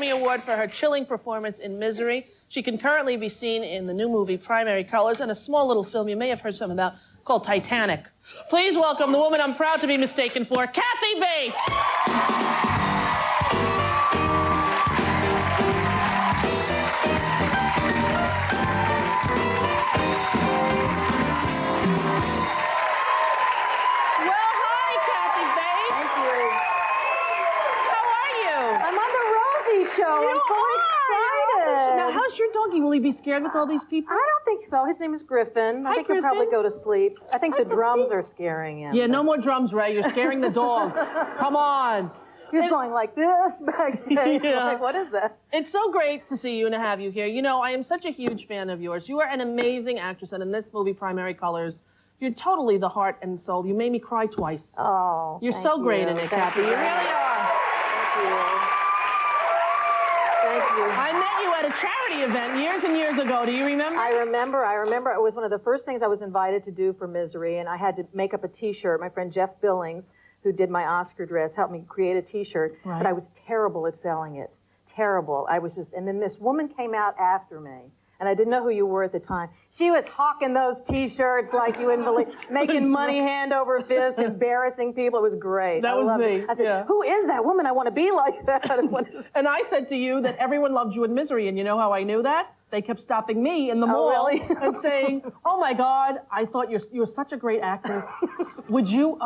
Academy Award for her chilling performance in Misery. She can currently be seen in the new movie Primary Colors and a small little film you may have heard something about called Titanic. Please welcome the woman I'm proud to be mistaken for, Kathy Bates. How's your doggy? Will he be scared with all these people? I don't think so. His name is Griffin. I think he'll probably go to sleep. I think the drums are scaring him. Yeah, no more drums, Ray. You're scaring the dog. Come on. He's going like this backstage. Yeah. Like, what is that? It's so great to see you and to have you here. You know, I am such a huge fan of yours. You are an amazing actress, and in this movie, Primary Colors, you're totally the heart and soul. You made me cry twice. Oh, You're so great in it, Kathy. You really are. Thank you. Thank you. I met you at a charity event years and years ago. Do you remember? I remember. It was one of the first things I was invited to do for Misery, and I had to make up a T-shirt. My friend Jeff Billings, who did my Oscar dress, helped me create a T-shirt, right. But I was terrible at selling it. Terrible. And then this woman came out after me, and I didn't know who you were at the time. She was hawking those T-shirts like you wouldn't believe, making money hand over fist, embarrassing people. It was great. That was me. I said, Who is that woman? I want to be like that. And I said to you that everyone loved you in Misery, and you know how I knew that? They kept stopping me in the mall really? and saying, "Oh my God, I thought you're such a great actress. Would you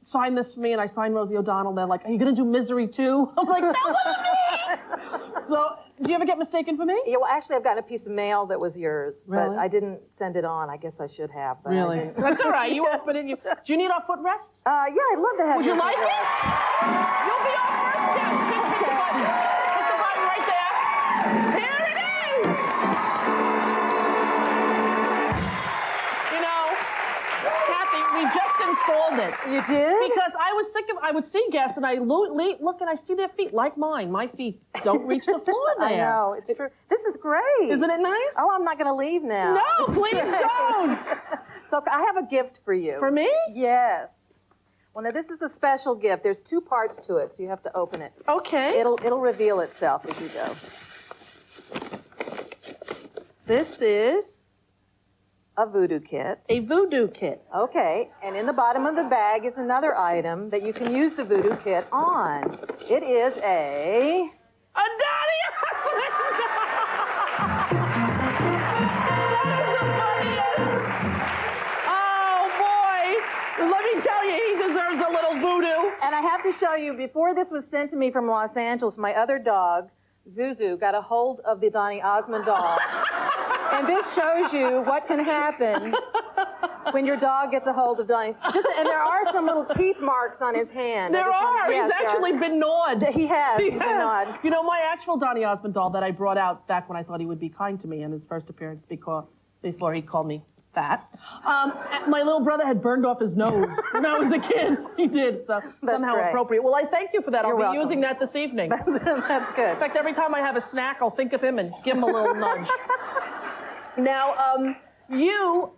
sign this for me?" And I signed Rosie O'Donnell. They're like, "Are you going to do Misery too?" I'm like, "That wasn't me." So, did you ever get mistaken for me? Yeah, well, actually, I've gotten a piece of mail that was yours, really? But I didn't send it on. I guess I should have. But really? That's all right. You open it. Do you need our footrest? Yeah, I'd love to have. Would you like it? You'll be our first guest. Hit the button. Hit the button right there. Here it is. You know, Kathy, we just installed it. You did? Because I was thinking, I would see guests, and I look and I see their feet, like mine. My feet don't reach the floor there. I know, it's true. This is great. Isn't it nice? Oh, I'm not going to leave now. No, please don't. So I have a gift for you. For me? Yes. Well, now this is a special gift. There's two parts to it, so you have to open it. Okay. It'll reveal itself as you go. This is a voodoo kit. a voodoo kit. Okay, and in the bottom of the bag is another item that you can use the voodoo kit on. It is a Donny Osmond! Oh, boy. Let me tell you, he deserves a little voodoo. And I have to show you, before this was sent to me from Los Angeles, my other dog, Zuzu, got a hold of the Donny Osmond doll. And this shows you what can happen when your dog gets a hold of Donny. And there are some little teeth marks on his hand. There are. Yes, He's actually been gnawed. He has. He's been gnawed. You know, my actual Donny Osmond doll that I brought out back when I thought he would be kind to me in his first appearance before he called me fat. My little brother had burned off his nose when I was a kid. He did, so somehow great. appropriate. Well, I thank you for that. You're I'll be welcome. using that this evening. That's good. In fact, every time I have a snack, I'll think of him and give him a little nudge. Now, you,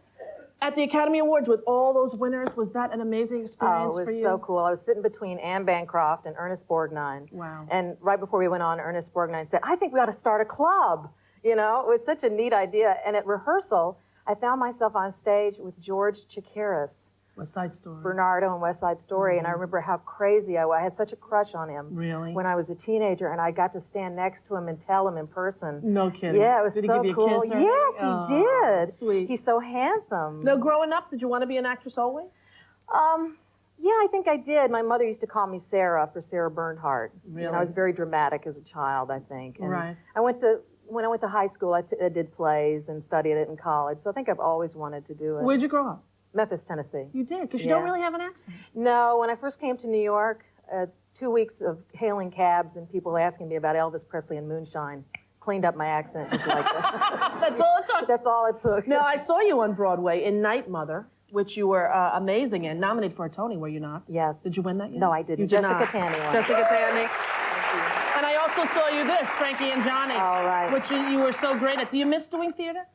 at the Academy Awards with all those winners, was that an amazing experience for you? Oh, it was so cool. I was sitting between Anne Bancroft and Ernest Borgnine. Wow. And right before we went on, Ernest Borgnine said, "I think we ought to start a club." You know, it was such a neat idea. And at rehearsal, I found myself on stage with George Chakiris, West Side Story. Bernardo and West Side Story, and I remember how crazy I was. I had such a crush on him. Really? When I was a teenager, and I got to stand next to him and tell him in person. No kidding. Yeah, it was did so he give you cool. a kiss or Yes, anything? he did. Sweet. He's so handsome. Now, growing up, did you want to be an actress always? Yeah, I think I did. My mother used to call me Sarah for Sarah Bernhardt. Really? And I was very dramatic as a child, I think. And right. When I went to high school, I did plays and studied it in college. So I think I've always wanted to do it. Where'd you grow up? Memphis, Tennessee. You did, because you don't really have an accent. No, when I first came to New York, 2 weeks of hailing cabs and people asking me about Elvis Presley and moonshine cleaned up my accent just like that. That's all it took. That's all it took. Now, I saw you on Broadway in Night Mother, which you were amazing in, nominated for a Tony, were you not? Yes. Did you win that yet? No, I didn't. You did Jessica not. Tandy won. Jessica Tandy. Thank you. And I also saw you this, Frankie and Johnny. All right. Which you were so great at. Do you miss doing theater?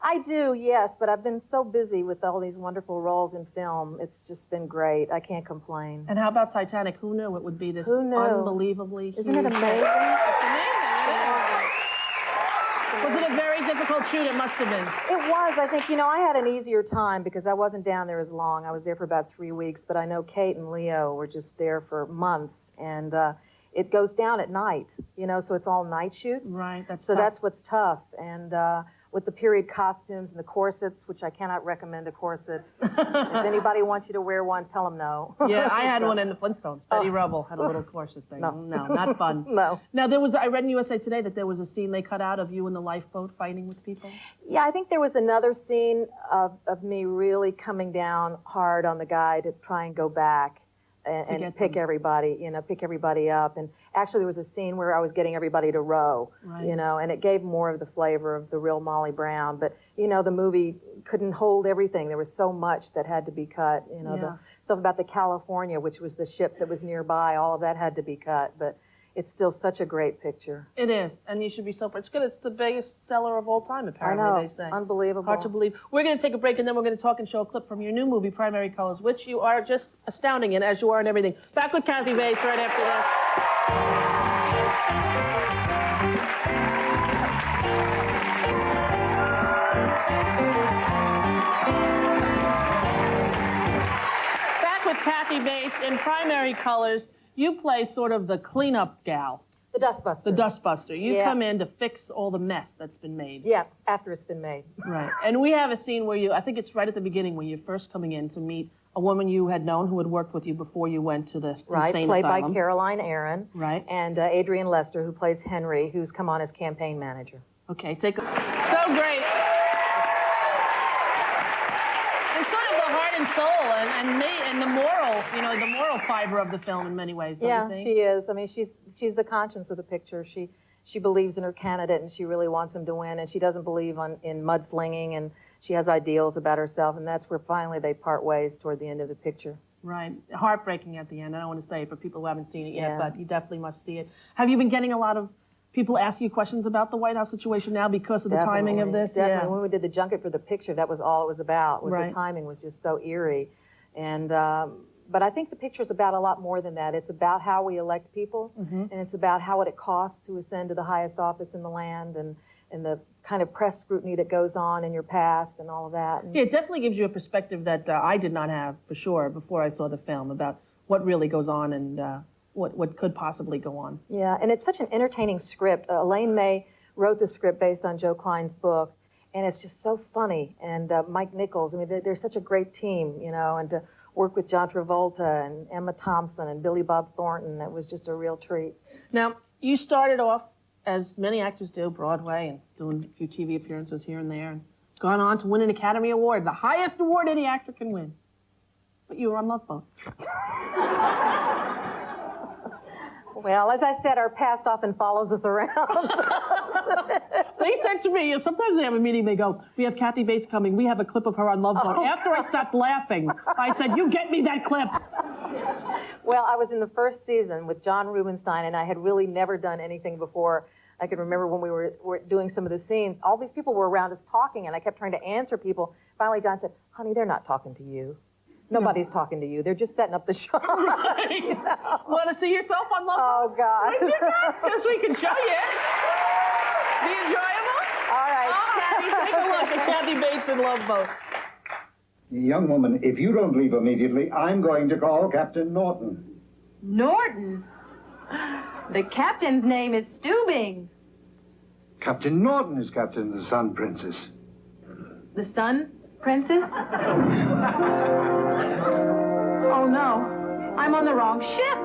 I do, yes, but I've been so busy with all these wonderful roles in film. It's just been great. I can't complain. And how about Titanic? Who knew it would be this unbelievably huge? Isn't it amazing? It's amazing, yeah. Was it a very difficult shoot? It must have been. It was. I think, I had an easier time because I wasn't down there as long. I was there for about 3 weeks, but I know Kate and Leo were just there for months, and it goes down at night, so it's all night shoots. Right, that's what's tough. And with the period costumes and the corsets, which I cannot recommend a corset. If anybody wants you to wear one, tell them no. Yeah, I had one in the Flintstones. Betty Rubble had a little corset thing. No, not fun. No. Now, I read in USA Today that there was a scene they cut out of you in the lifeboat fighting with people. Yeah, I think there was another scene of me really coming down hard on the guy to try and go back and pick everybody up. And actually, there was a scene where I was getting everybody to row, right. And it gave more of the flavor of the real Molly Brown. But, the movie couldn't hold everything. There was so much that had to be cut. The stuff about the California, which was the ship that was nearby, all of that had to be cut. But it's still such a great picture. It is, and you should be so proud. It's good. It's the biggest seller of all time, apparently, they say. Unbelievable. Hard to believe. We're going to take a break, and then we're going to talk and show a clip from your new movie, Primary Colors, which you are just astounding in, as you are in everything. Back with Kathy Bates right after this. Back with Kathy Bates in Primary Colors. You play sort of the cleanup gal. The dustbuster. The dustbuster. You come in to fix all the mess that's been made. Yeah, after it's been made. Right. And we have a scene where I think it's right at the beginning when you're first coming in to meet a woman you had known who had worked with you before you went to the insane played asylum. by Caroline Aaron. Right. And Adrian Lester, who plays Henry, who's come on as campaign manager. Okay, so great. It's sort of the heart and soul and the moral, the moral fiber of the film in many ways, don't you think? She is. I mean, she's the conscience of the picture. She believes in her candidate, and she really wants him to win, and she doesn't believe in mudslinging, and she has ideals about herself, and that's where finally they part ways toward the end of the picture. Right. Heartbreaking at the end. I don't want to say it for people who haven't seen it yet, but you definitely must see it. Have you been getting a lot of people ask you questions about the White House situation now because of the timing of this? Definitely. Yeah. When we did the junket for the picture, that was all it was about. The timing was just so eerie. And but I think the picture's about a lot more than that. It's about how we elect people, and it's about how it costs to ascend to the highest office in the land, and the kind of press scrutiny that goes on in your past and all of that. And it definitely gives you a perspective that I did not have, for sure, before I saw the film, about what really goes on and what could possibly go on. Yeah, and it's such an entertaining script. Elaine May wrote the script based on Joe Klein's book, and it's just so funny. And Mike Nichols, I mean, they're such a great team, and to work with John Travolta and Emma Thompson and Billy Bob Thornton, it was just a real treat. Now, you started off, as many actors do, Broadway, and doing a few TV appearances here and there, and gone on to win an Academy Award, the highest award any actor can win. But you were on Love Boat. Well, as I said, our past often follows us around. They said to me, sometimes they have a meeting, they go, we have Kathy Bates coming, we have a clip of her on Love Boat. After I stopped laughing, I said, you get me that clip. Well, I was in the first season with John Rubinstein, and I had really never done anything before. I can remember when we were doing some of the scenes, all these people were around us talking, and I kept trying to answer people. Finally, John said, honey, they're not talking to you. Nobody's talking to you. They're just setting up the show. Right. Want to see yourself on Love Boat? Oh, God. Yes, we can show you. Be enjoyable? All right. Kathy, take a look at Kathy Bates in Love Boat. Young woman, if you don't leave immediately, I'm going to call Captain Norton. Norton? The captain's name is Stubing. Captain Norton is captain of the Sun Princess. The Sun Princess? Oh, no. I'm on the wrong ship.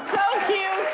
So cute.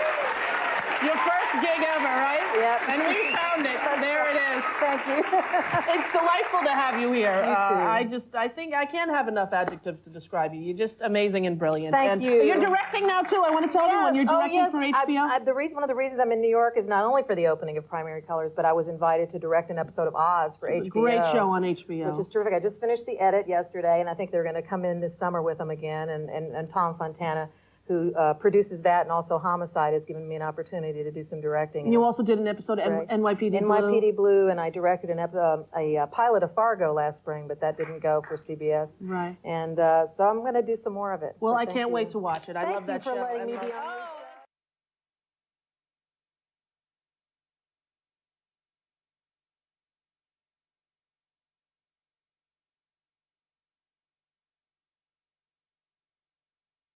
Your first gig ever, right? Yep. And we found it. There it is. Thank you. It's delightful to have you here. You too. I think I can't have enough adjectives to describe you. You're just amazing and brilliant. Thank you. You're directing now, too. I want to tell everyone you're directing for HBO. One of the reasons I'm in New York is not only for the opening of Primary Colors, but I was invited to direct an episode of Oz for HBO. Great show on HBO. Which is terrific. I just finished the edit yesterday, and I think they're going to come in this summer with them again, and Tom Fontana who produces that and also Homicide, has given me an opportunity to do some directing. And you also did an episode of NYPD Blue. NYPD Blue, and I directed a pilot of Fargo last spring, but that didn't go for CBS. Right. And so I'm going to do some more of it. Well, so I can't wait to watch it. I love that show. Thank you for letting me be on your show.